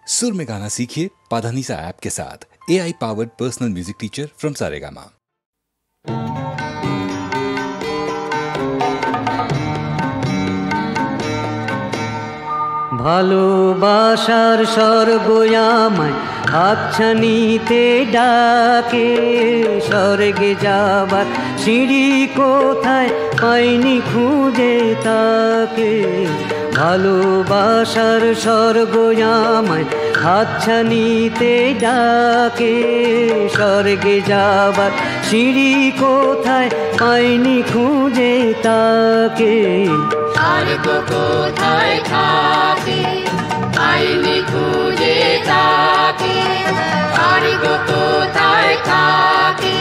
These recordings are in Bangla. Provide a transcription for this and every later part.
सुर में गाना सीखिए पाधानीसा ऐप के साथ। AI powered personal music teacher from Saregama. ভালোবাসার স্বর্গ আমায় হাতছানিতে ডাকে, স্বর্গে যাবার সিঁড়ি কোথায় পাইনি খুঁজে তাকে। ভালোবাসার স্বর্গ আমায় হাতছানিতে ডাকে, স্বর্গে যাবার সিঁড়ি কোথায় পাইনি খুঁজে তাকে। স্বর্গ কোথায় থাকে পাইনি খুঁজে তাকে, স্বর্গ কোথায় থাকে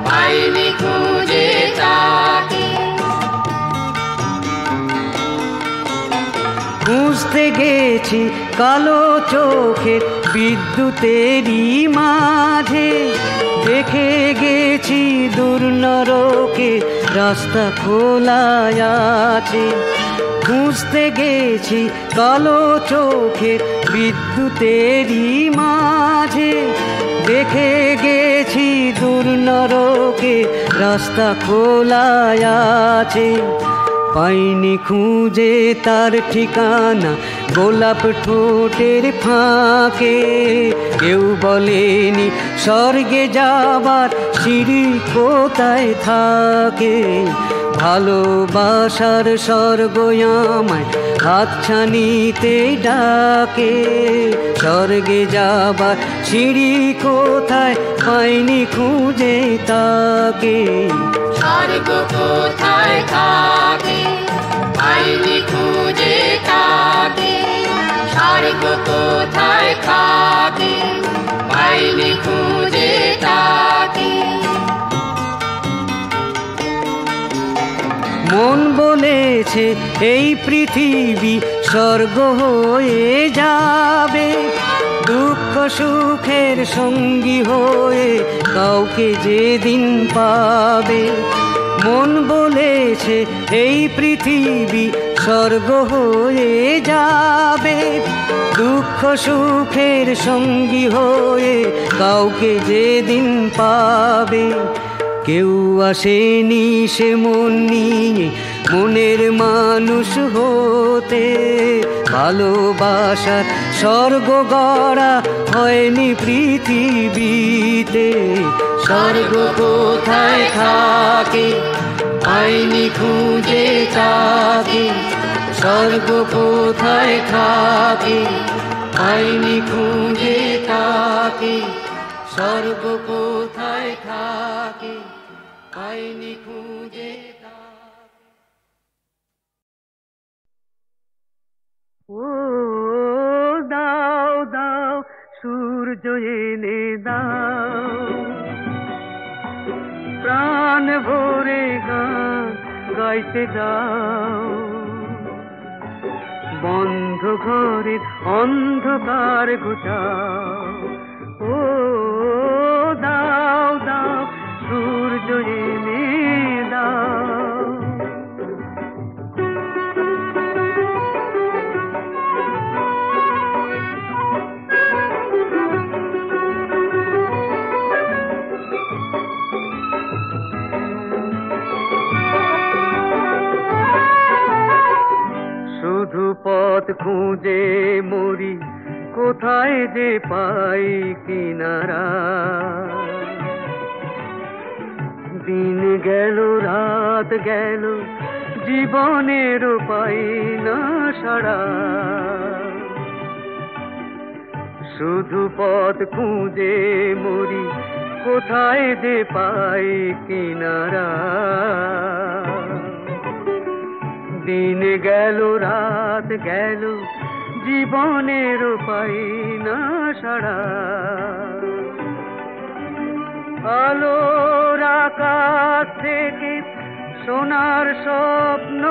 পাইনি খুঁজে তাকে। খুঁজতে গেছি কালো চোখের বিদ্যুতেরই মাঝে, দেখে গেছি দূর নরকে রাস্তা খোলা আছে। খুঁজতে গেছি কালো চোখের বিদ্যুতেরই মাঝে, দেখে গেছি দূর নরকে রাস্তা খোলা আছে। পাইনি খুঁজে তার ঠিকানা গোলাপ ঠোঁটের ফাঁকে, কেউ বলেনি স্বর্গে যাবার সিঁড়ি কোথায় থাকে। ভালোবাসার স্বর্গ আমায় হাতছানিতে ডাকে, স্বর্গে যাবার সিঁড়ি কোথায় পাইনি খুঁজে তাকে। স্বর্গ কোথায় থাকে পাইনি খুঁজে তাকে, স্বর্গ কোথায় থাকে পাইনি খুঁজে তাকে। মন বলেছে এই পৃথিবী স্বর্গ হয়ে যাবে, দুঃখ সুখের সঙ্গী হয়ে কাউকে যেদিন পাবে। মন বলেছে এই পৃথিবী স্বর্গ হয়ে যাবে, দুঃখ সুখের সঙ্গী হয়ে কাউকে যেদিন পাবে। কেউ আসেনি সে মন নিয়ে মনের মানুষ হতে, ভালোবাসার স্বর্গ গড়া হয়নি পৃথিবীতে। স্বর্গ কোথায় থাকে পাইনি খুঁজে তাকে, স্বর্গ কোথায় থাকে পাইনি খুঁজে তাকে। স্বর্গ কোথায় থাকে পাইনি খুঁজে তাকে। ও দাও দাও সূর্য এনে দাও, প্রাণ ভরে গান গাইতে দাও। বন্ধ ঘরের অন্ধকার ঘুচাও, ও দাও দাও সূর্য এনে দাও। শুধু পথ খুঁজে মরি কোথায় যে পাই কিনারা। দিন গেল রাত গেল জীবনের পাই না সাড়া। শুধু পথ খুঁজে মরি কোথায় যে পাই কিনারা। দিন গেল রাত গেল জীবনের পাই না সাড়া। আলোর আকাশ থেকে সোনার স্বপ্ন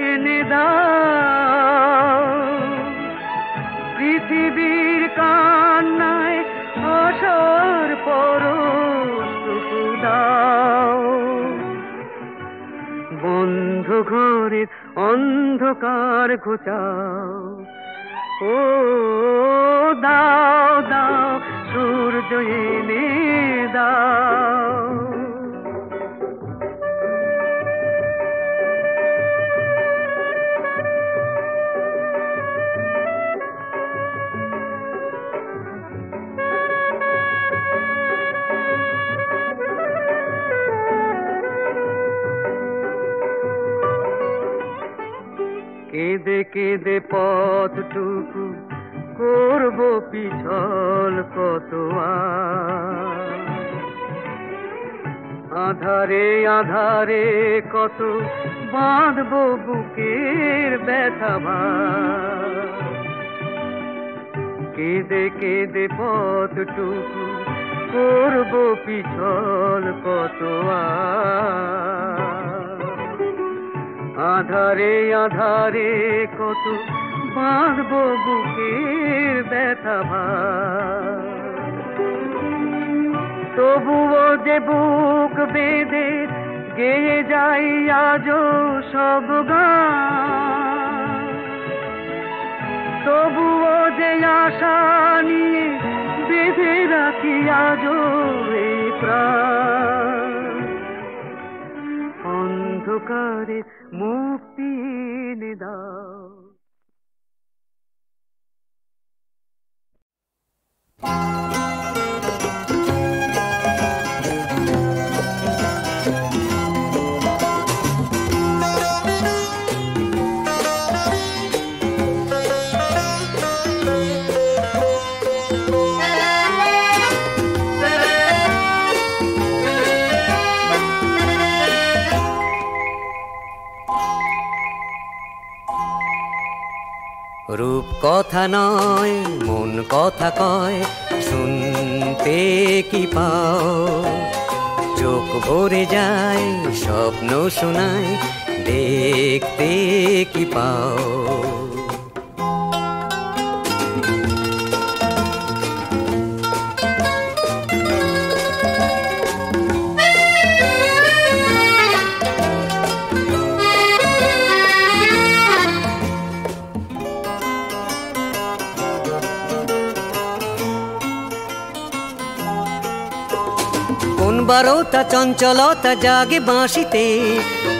এনে দাও, পৃথিবীর কান্নায় আশার পরশটুকু দাও। বন্ধ ঘরের অন্ধকার ঘোচাও, ও আজ এনে দাও। কেঁদে কেঁদে পথটুকু করব পিছল কত আধারে আধারে কত বাঁধব বুকের ব্যথা ভার। কেঁদে কেঁদে পথটুকু করব পিছল কত আধারে আধারে কত বাঁধব বুকের ব্যথা ভার। তবুও যে বুক বেঁধে গেয়ে যাই আজও সব গান, তবুও যে আশা নিয়ে বেঁধে রাখি আজও এই প্রাণ। অন্ধকারে মুক্তি এনে দাও। রূপ কথা নয় মন কথা কয়, শুনতে কি পাও? চোখ ভরে যায় স্বপ্ন শোনায়, দেখতে কি পাও? বারোটা চঞ্চলতা জাগে বাঁশিতে,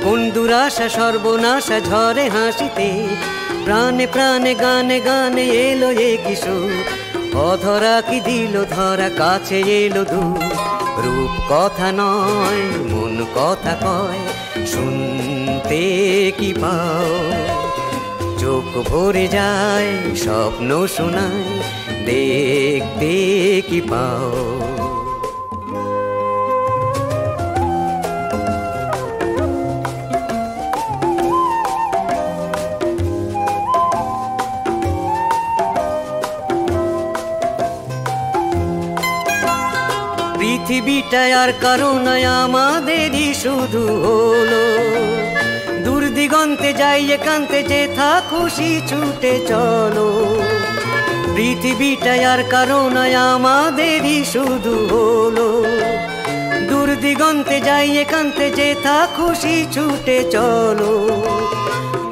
কোন দুরাশা সর্বনাশা ঝরে হাসিতে। প্রাণে প্রাণে গানে গানে এলো এ কিশোর, অধরা কি দিল ধরা কাছে এলো দূর। রূপ কথা নয় মন কথা কয়, শুনতে কি পাও? চোখ ভরে যায় স্বপ্ন শোনায়, দেখতে কি পাও? পৃথিবীটায় আর কারো নয় আমাদেরই শুধু হলো, দূর দিগন্তে যাই একান্তে যেথা খুশি ছুটে চলো। পৃথিবীটায় আর কারো নয় আমাদেরই শুধু হলো, দূর দিগন্তে যাই একান্তে যেথা খুশি ছুটে চলো।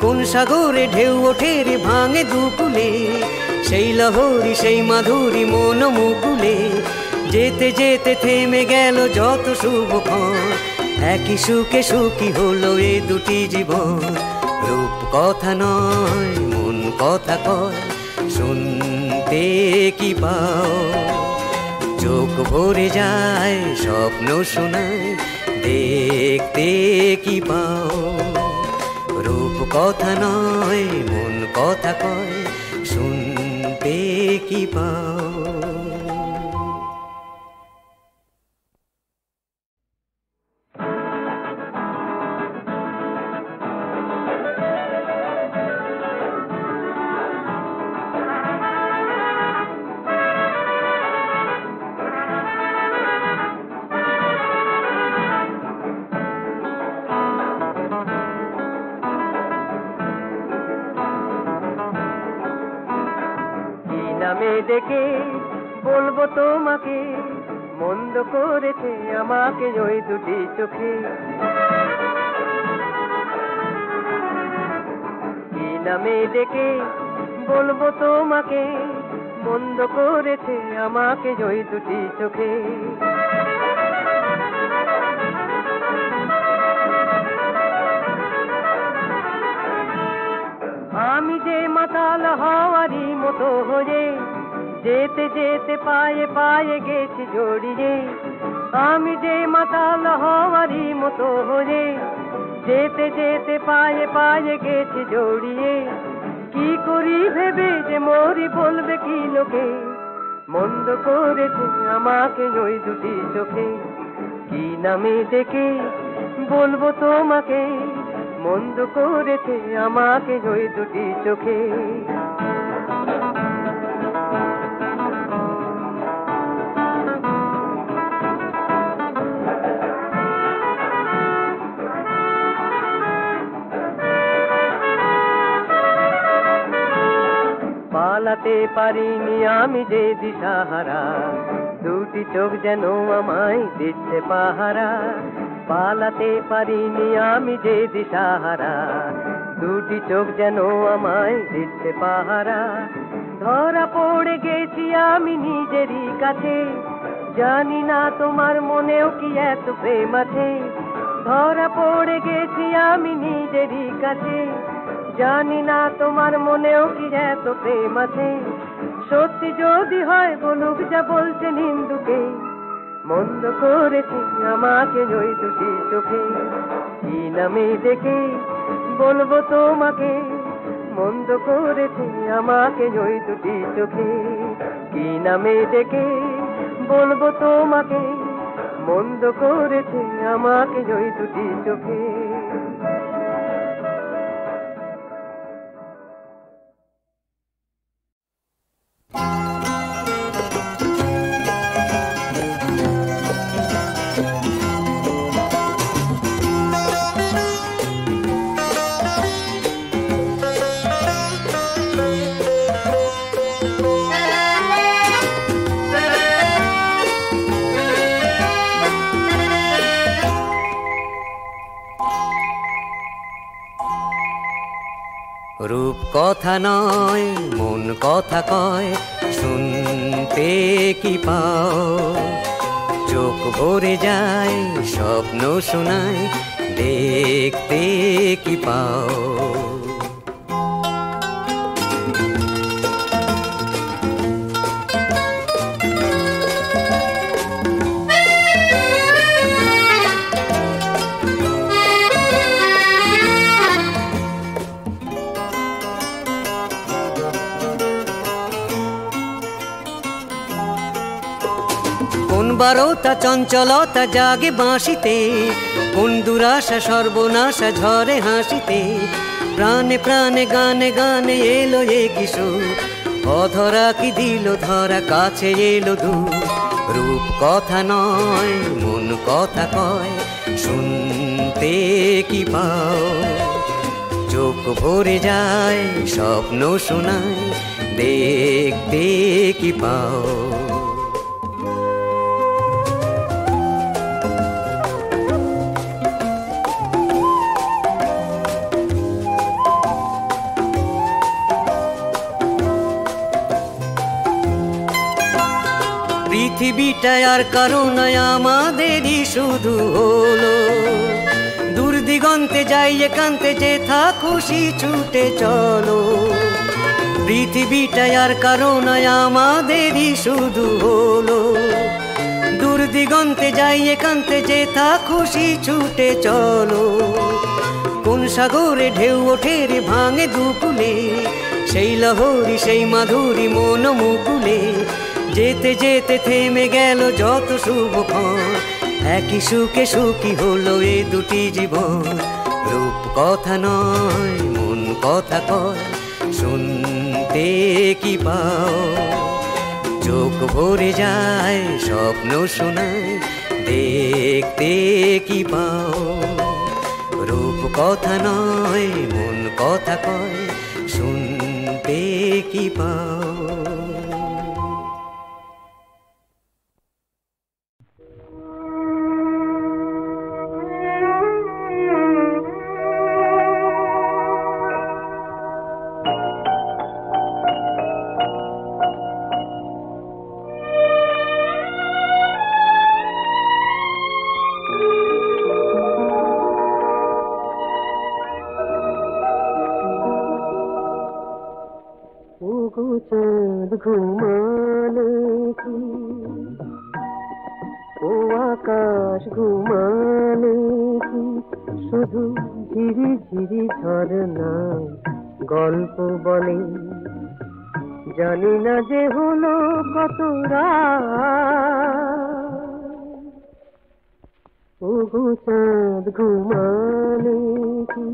কোন সাগরে ঢেউ ওঠে রে ভাঙে দুকুলে, সেই লহরী সেই মাধুরী মন মুকুলে। যেতে যেতে থেমে গেল যত শুভক্ষণ, একই সুখে সুখী হলো এ দুটি জীবন। রূপ কথা নয় মন কথা কয়, শুনতে কি পাও? চোখ ভরে যায় স্বপ্ন শোনায়, দেখতে কি পাও? রূপ কথা নয় মন কথা কয়, শুনতে কি পাও? ডেকে বলবো তোমাকে, মন্দ করেছে আমাকে ওই দুটি চোখে। কি নামে ডেকে বলবো তোমাকে, মন্দ করেছে আমাকে ওই দুটি চোখে। আমি যে মাতাল হওয়ারই মতো হয়ে যেতে যেতে পায়ে পায়ে গেছি জড়িয়ে। আমি যে মাতাল হওয়ারই মতো হয়ে যেতে যেতে পায়ে পায়ে গেছি জড়িয়ে। কি করি ভেবে যে মরি বলবে কি লোকে, মন্দ করেছে আমাকে ওই দুটি চোখে। কি নামে ডেকে বলবো তোমাকে, মন্দ করেছে আমাকে ওই দুটি চোখে। পালাতে পারিনি আমি যে দিশাহারা, দুটি চোখ যেন আমায় দিচ্ছে পাহারা। পালাতে পারিনি আমি যে দিশাহারা, দুটি চোখ যেন আমায় দিচ্ছে পাহারা। ধরা পড়ে গেছি আমি নিজেরই কাছে, জানি না তোমার মনেও কি এত প্রেম আছে। ধরা পড়ে গেছি আমি নিজেরই কাছে, জানি না তোমার মনেও কি এত প্রেম আছে। সত্যি যদি হয় বলুক যা বলছে নিন্দুকে, মন্দ করেছে আমাকে ওই দুটি চোখে। কি নামে ডেকে বলবো তোমাকে, মন্দ করেছে আমাকে ওই দুটি চোখে। কি নামে ডেকে বলবো তোমাকে, মন্দ করেছে আমাকে ওই দুটি চোখে। রূপ কথা নয় মন কথা কয়, শুনতে কি পাও? চোখ ভরে যায় স্বপ্ন শোনায়, দেখতে কি পাও? বারোটা চঞ্চলতা জাগে বাঁশিতে, কোন দুরাশা সর্বনাশা ঝরে হাসিতে। প্রাণে প্রাণে গানে গানে এলো এ কিশোর, অধরা কি দিল ধরা কাছে এলো দূর। রূপ কথা নয় মন কথা কয়, শুনতে কি পাও? চোখ ভরে যায় স্বপ্ন শোনায়, দেখতে কি পাও? পৃথিবীটা আর কারো নয় আমাদেরই শুধু হলো। দূর দিগন্তে যাই একান্তে যেথা খুশি ছুটে চলো। পৃথিবীটা আর কারো নয় আমাদেরই শুধু হলো। দূর দিগন্তে যাই একান্তে যেথা খুশি ছুটে চলো। কোন সাগরে ঢেউ ওঠে রে ভাঙে দুকুলে, সেই লহরী সেই মাধুরী মন মুকুলে। যেতে যেতে থেমে গেল যত শুভক্ষণ, একই সুখে সুখী হলো এ দুটি জীবন। রূপ কথা নয় মন কথা কয়, শুনতে কি পাও? চোখ ভরে যায় স্বপ্ন শোনায়, দেখতে কি পাও? রূপ কথা নয় মন কথা কয়, শুনতে কি পাও? ঘুমালে কি, ও আকাশ ঘুমালে কি, শুধু ঝিরি ঝিরি ঝরনা গল্প বলে। জানি না যে হলো কত রাত, ও গো চাঁদ ঘুমালে কি,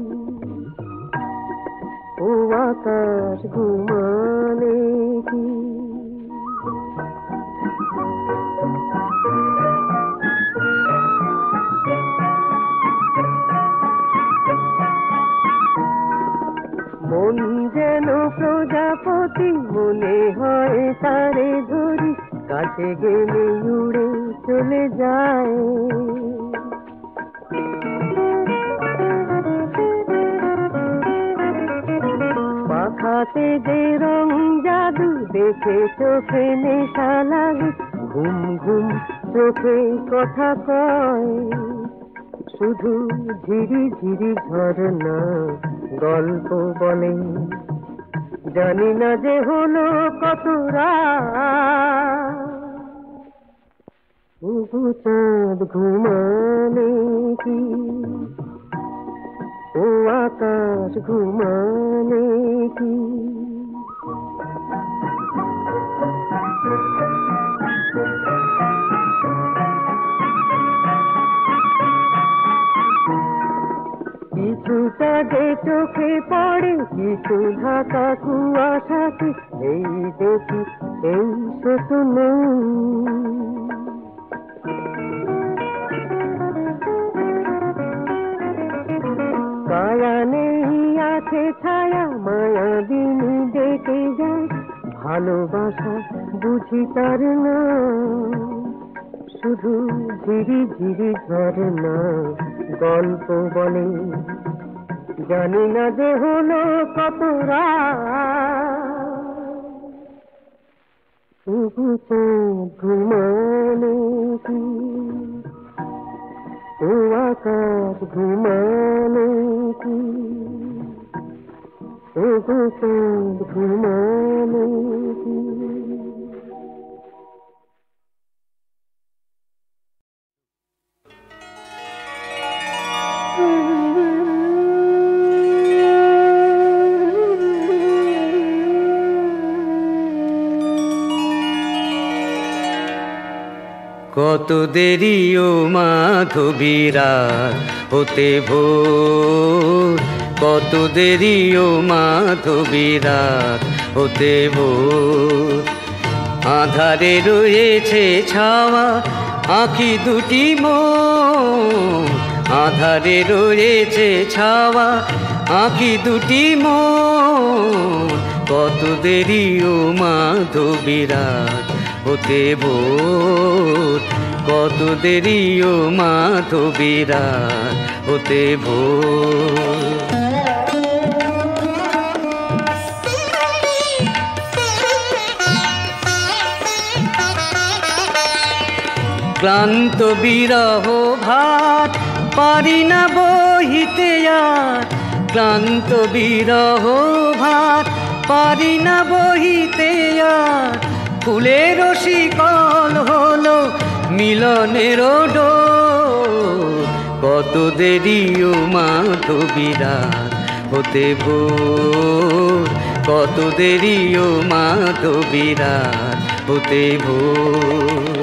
ও আকাশ ঘুমালে কি। মন যেন প্রজাপতি, মনে হয় তারে ধরি, কাছে গেলে উড়ে চলে যায়। পাখাতে যে রং জাদু দেখে চোখে নেশা লাগে, ঘুম ঘুম চোখে কথা কয়, শুধু ঝিরি ঝিরি ঝরনা গল্প বলে। জানি না যে হলো কত রাত, ও গো চাঁদ ঘুমালে কি, ও আকাশ ঘুমালে কি। কিছুটা যে চোখে পড়ে, কিছু ঢাকা কুয়াশাতে, এই দেখি এই সে তো নেই। কায়া নেই আছে ছায়া, মায়া দিনী ডেকে যায়, ভালোবাসা বুঝি তার না, শুধু ঝিরি ঝিরি ঝরনা গল্প বলে। জানি না যে হলো কত রাত, ও গো চাঁদ ঘুমালে কি, ও আকাশ ঘুমালে কি, ও গো চাঁদ ঘুমালে কি। কত দেরি ও মাধবী রাত হতে ভোর, কত দেরি ও মাধবী রাত হতে ভোর। আধারে রয়েছে ছাওয়া আঁখি দুটি মোর, আধারে রয়েছে ছাওয়া আঁখি দুটি মোর। কত দেরি ও মাধবী রাত হতে ভোর, কত দেরি ও মাধবী রাত হতে ভোর। ক্লান্ত বিরহ ভাত পারি না বহিতে আর, ক্লান্ত বিরহ ভাত পারি না বহিতে আর। ফুলের শিকল হলো মিলনের ডোর, কত দেরি ও মাধবী রাত হতে ভোর, কত দেরি ও মাধবী রাত হতে ভোর।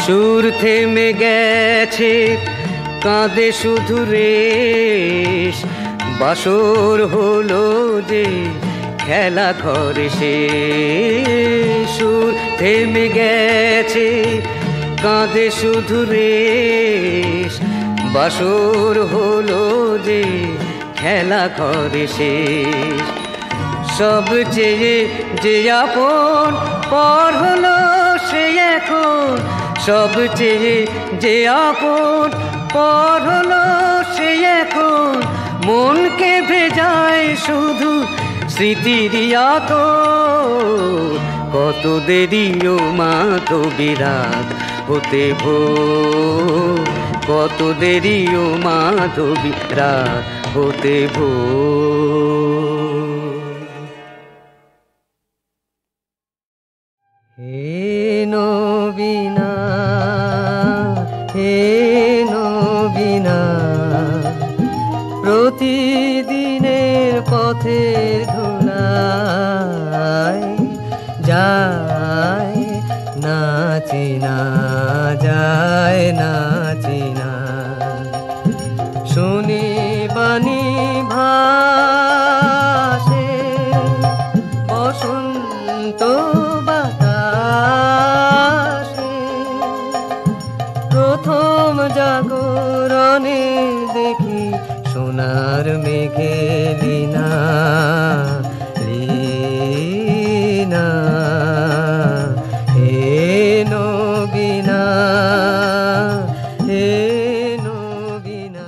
সুর থেমে গেছে কাঁদে শুধু রেশ, বাসর হলো যে খেলা ঘরে সে। সুর থেমে গেছে কাঁদে শুধু রেশ, বাসর হলো যে খেলা ঘরে সে। সব চেয়ে যে আপন পর হলো সে এখন, সব চেয়ে যে আপন পর হলো সে এখন। মনকে ভেজায় শুধু স্মৃতির আতর, কত দেরি ও মাধবী রাত হতে ভোর, কত দেরি ও মাধবী রাত হতে ভোর। হে নবীনা, হে নবীনা, প্রতিদিনের পথের ধুলায় যায় না চিনা, যায় না চিনা। শুনি বাণী ভাসে বসন্ত বাতাসে, প্রথম জাগরণে দেখি সোনার মেঘে লীনা, লীনা। হে নবীনা, হে নবীনা।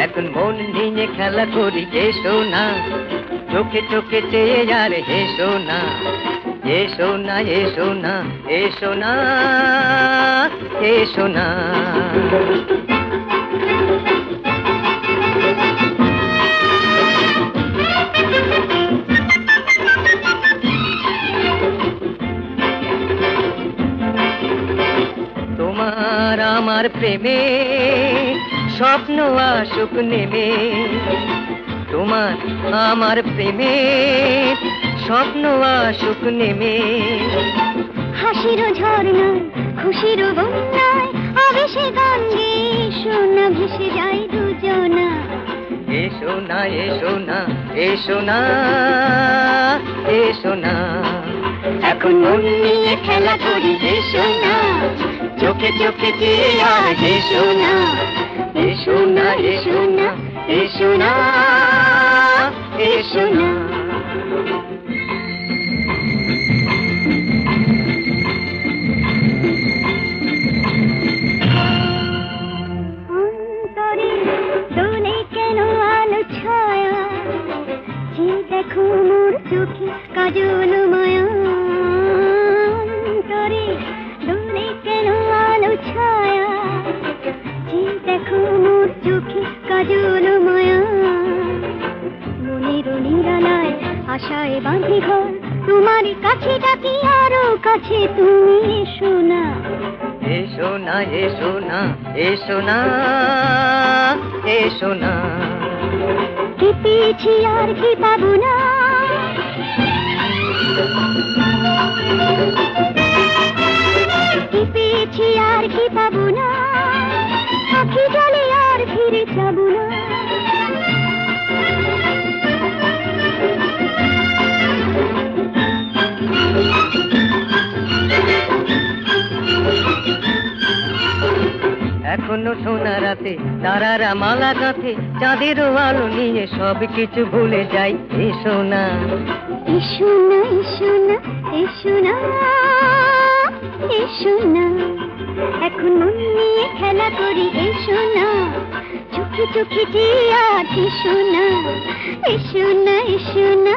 এখন মন নিয়ে খেলা করি এসো না, চোখে চোখে চেয়ে আর এসো না, এসো না, এসো না, এসো না, এসো না। তোমার আমার প্রেমে স্বপ্ন আসুক নেমে, তোমার আমার প্রেমে স্বপ্ন আসুক নেমে। হাসির ঝর্ণায় খুশির বন্যায় আবেশে গান গেয়ে এসো না ভেসে যাই দুজনা। এসো না এসো না এসো না এসো না, এখন মন নিয়ে খেলা করি এসো না, চোখে চোখে চেয়ে আর হেসো না। এসো না এসো না এসো না এসো না। অন্তরে দোলে কেন আলো ছায়া, যে দেখো মোর চোখে কাজল মায়া। অন্তরে দোলে কেন আলো ছায়া, যে দেখো মোর চোখে কাজল মায়া। মনের নিরালায় আশায় বাঁধি ঘর, তোমার কাছে ডাকি আরো কাছে তুমি এসো না। এসো না এসো না এসো না এসো না। কি পেয়েছি আর কি পাবো না, কি পেয়েছি আর কি পাবো না, আখি জলে আর ফিরে যাবো না। এখনো সোনা রাতে তারারা মালা গাঁথে, চাঁদেরও আলো নিয়ে সব কিছু ভুলে যাই। এসো না এসো না এসো না এসো না এসো না। এখন মন নিয়ে খেলা করি এসো না, চোখে চোখে যে আর এসো না। এসো না এসো না